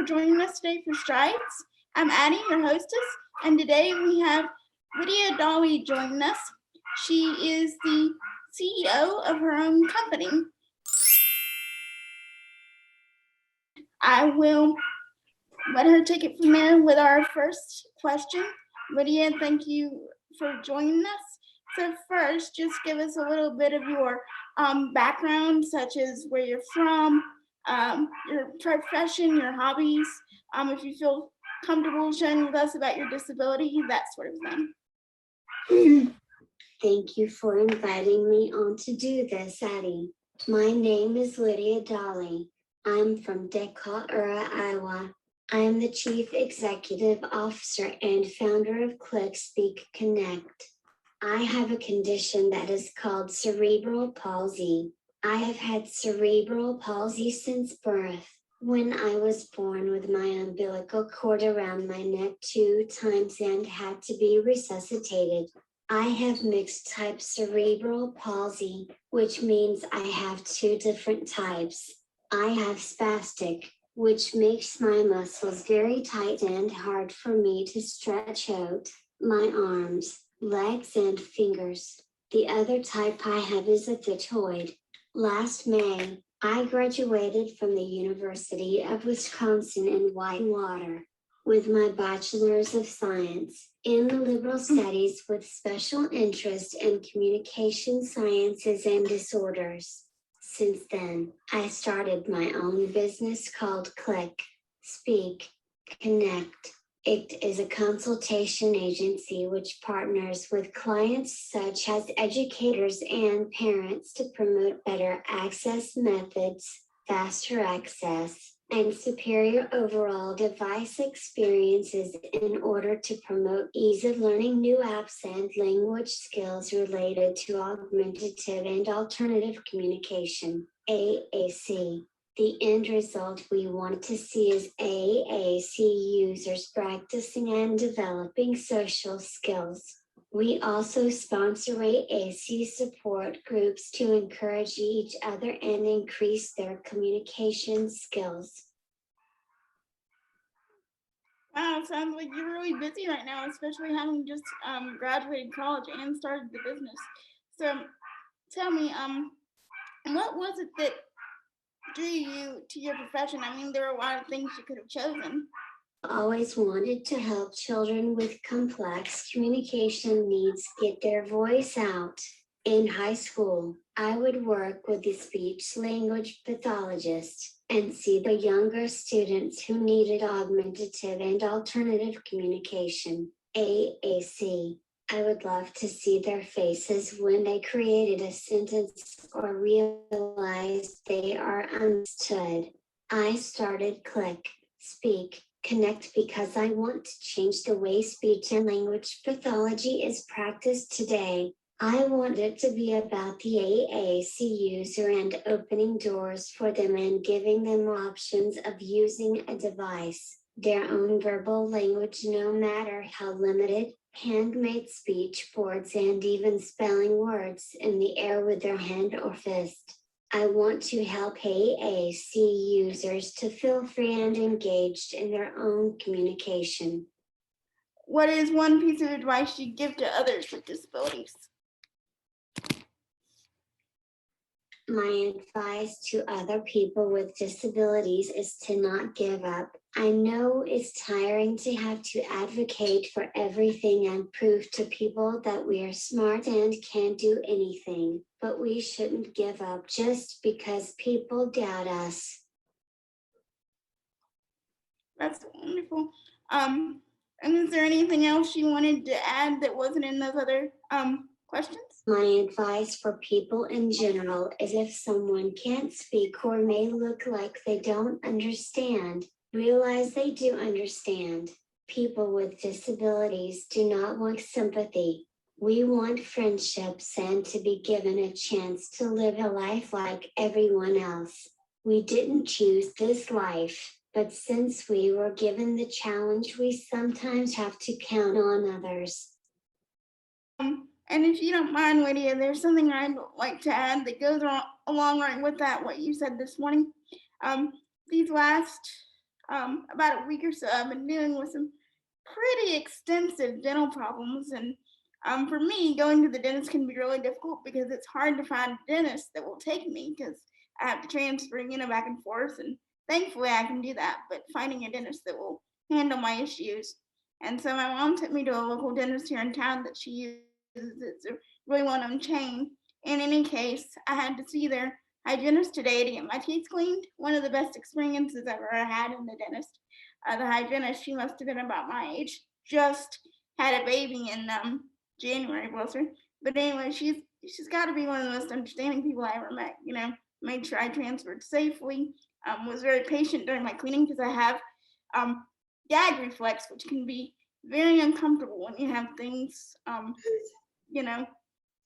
joining us today for Strides. I'm Addie, your hostess, and today we have Lydia Dawley joining us. She is the CEO of her own company. I will let her take it from there with our first question. Lydia, thank you for joining us. So first, just give us a little bit of your background, such as where you're from, your profession, your hobbies, if you feel comfortable sharing with us about your disability, that sort of thing. Thank you for inviting me on to do this, Addie. My name is Lydia Dawley. I'm from Decatur, Iowa. I am the Chief Executive Officer and founder of Click, Speak, Connect. I have a condition that is called cerebral palsy. I have had cerebral palsy since birth. When I was born with my umbilical cord around my neck 2 times and had to be resuscitated. I have mixed type cerebral palsy, which means I have 2 different types. I have spastic, which makes my muscles very tight and hard for me to stretch out my arms, legs, and fingers. The other type I have is a phytoid. Last May, I graduated from the University of Wisconsin in Whitewater with my Bachelor's of Science in the Liberal Studies with special interest in communication sciences and disorders. Since then, I started my own business called Click, Speak, Connect. It is a consultation agency which partners with clients such as educators and parents to promote better access methods, faster access, and superior overall device experiences in order to promote ease of learning new apps and language skills related to augmentative and alternative communication, AAC. The end result we want to see is AAC users practicing and developing social skills. We also sponsor AAC support groups to encourage each other and increase their communication skills. Wow, sounds like you're really busy right now, especially having just graduated college and started the business. So tell me, what was it that drew you to your profession? I mean, there are a lot of things you could have chosen. Always wanted to help children with complex communication needs get their voice out. In high school, I would work with the speech language pathologist and see the younger students who needed augmentative and alternative communication, AAC. I would love to see their faces when they created a sentence or realized they are understood. I started Click, Speak, Connect because I want to change the way speech and language pathology is practiced today. I want it to be about the AAC user and opening doors for them and giving them options of using a device, their own verbal language, no matter how limited, handmade speech boards, and even spelling words in the air with their hand or fist. I want to help AAC users to feel free and engaged in their own communication. What is one piece of advice you'd give to others with disabilities? My advice to other people with disabilities is to not give up. I know it's tiring to have to advocate for everything and prove to people that we are smart and can do anything, but we shouldn't give up just because people doubt us. That's wonderful. And is there anything else you wanted to add that wasn't in those other questions? My advice for people in general is if someone can't speak or may look like they don't understand, realize they do understand. People with disabilities do not want sympathy. We want friendships and to be given a chance to live a life like everyone else. We didn't choose this life, but since we were given the challenge, we sometimes have to count on others. And if you don't mind, Lydia, there's something I'd like to add that goes along right with that, what you said this morning. These last about a week or so, I've been dealing with some pretty extensive dental problems. And for me, going to the dentist can be really difficult because it's hard to find a dentist that will take me because I have to transfer, back and forth. And thankfully, I can do that. But finding a dentist that will handle my issues. And so my mom took me to a local dentist here in town that she uses. It's a really well known chain. In any case, I had to see their hygienist today to get my teeth cleaned. One of the best experiences I've ever had in the dentist. The hygienist, she must have been about my age, just had a baby in January, bless her. But anyway, she's got to be one of the most understanding people I ever met. Made sure I transferred safely. Was very patient during my cleaning because I have um, gag reflex, which can be very uncomfortable when you have things, you know,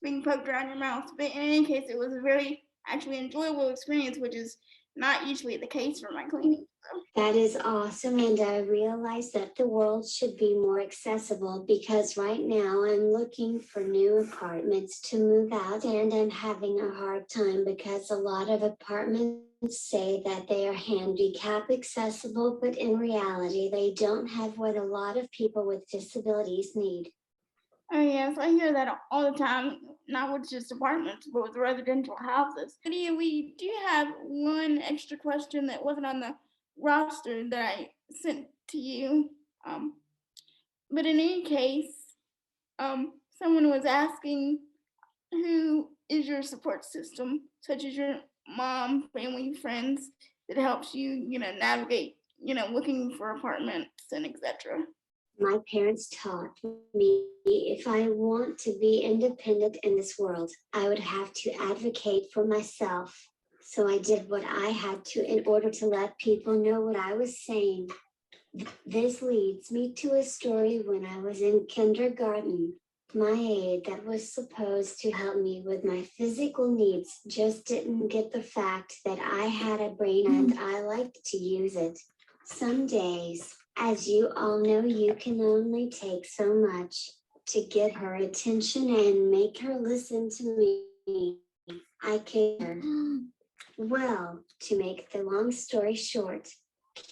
being poked around your mouth. But in any case, it was a very actually enjoyable experience, which is not usually the case for my cleaning. So. That is awesome, and I realize that the world should be more accessible because right now I'm looking for new apartments to move out and I'm having a hard time because a lot of apartments say that they are handicap accessible, but in reality they don't have what a lot of people with disabilities need. Oh yes, I hear that all the time. Not with just apartments, but with residential houses. Lydia, we do have one extra question that wasn't on the roster that I sent to you. Um, but in any case, someone was asking who is your support system, such as your mom, family, friends, that helps you, navigate, looking for apartments and etc. My parents taught me if I want to be independent in this world, I would have to advocate for myself. So I did what I had to in order to let people know what I was saying. This leads me to a story when I was in kindergarten. My aide that was supposed to help me with my physical needs just didn't get the fact that I had a brain and I liked to use it. Some days, as you all know, you can only take so much to get her attention and make her listen to me. I care. Well, to make the long story short,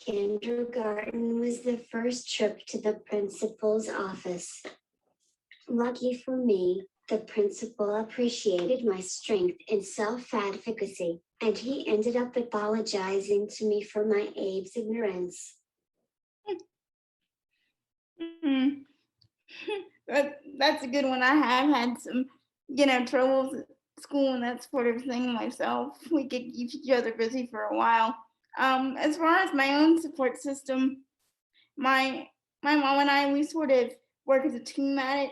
kindergarten was the first trip to the principal's office. Lucky for me, the principal appreciated my strength in self-advocacy, and he ended up apologizing to me for my aide's ignorance. Mm. That's a good one. I have had some, troubles at school and that sort of thing myself. We could keep each other busy for a while. As far as my own support system, my my mom and I, we sort of work as a team at it.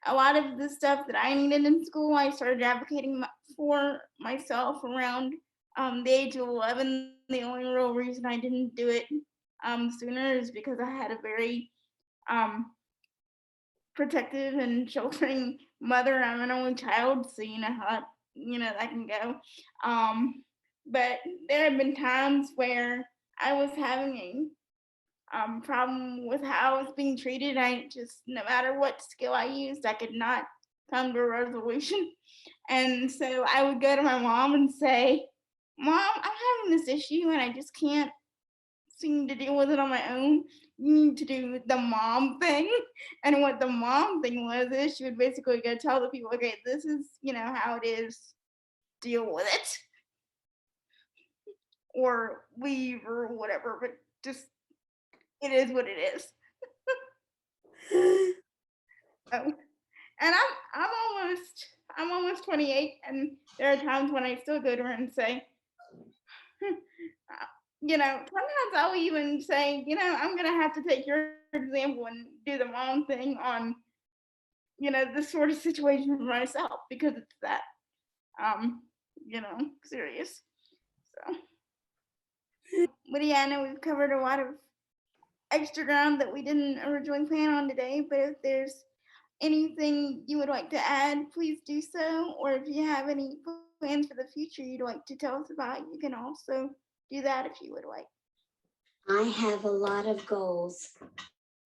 A lot of the stuff that I needed in school, I started advocating for myself around the age of 11. The only real reason I didn't do it sooner is because I had a very um, protective and sheltering mother. I'm an only child, so you know how that can go. But there have been times where I was having a problem with how I was being treated. I just, no matter what skill I used, I could not come to a resolution. And so I would go to my mom and say, "Mom, I'm having this issue and I just can't seem to deal with it on my own. You need to do the mom thing." And what the mom thing was is she would basically go tell the people, "Okay, this is, how it is. Deal with it or leave or whatever, but just it is what it is." Oh, and I'm almost 28, and there are times when I still go to her and say, sometimes I'll even say, I'm gonna have to take your example and do the mom thing on, this sort of situation for myself because it's that, serious. So, Lydia, I know we've covered a lot of extra ground that we didn't originally plan on today, but if there's anything you would like to add, please do so. Or if you have any plans for the future you'd like to tell us about, you can also do that if you would like. I have a lot of goals.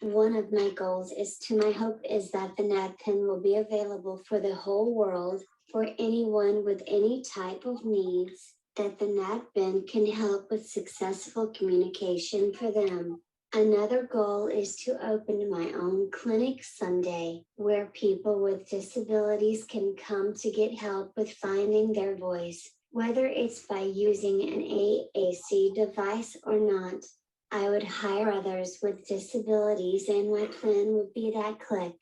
One of my goals is to my hope is that the NADPIN will be available for the whole world for anyone with any type of needs. that the NatBin can help with successful communication for them. Another goal is to open my own clinic someday, where people with disabilities can come to get help with finding their voice, whether it's by using an AAC device or not. I would hire others with disabilities, and my plan would be that click,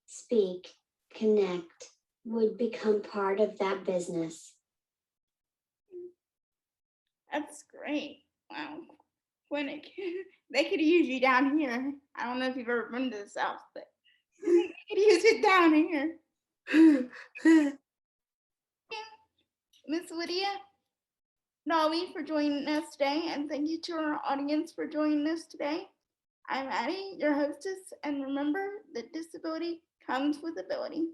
speak, connect would become part of that business. That's great. Wow. Clinic. They could use you down here. I don't know if you've ever been to the South, but they could use it down here. Miss Lydia, Dawley for joining us today, and thank you to our audience for joining us today. I'm Addie, your hostess, and remember that disability comes with ability.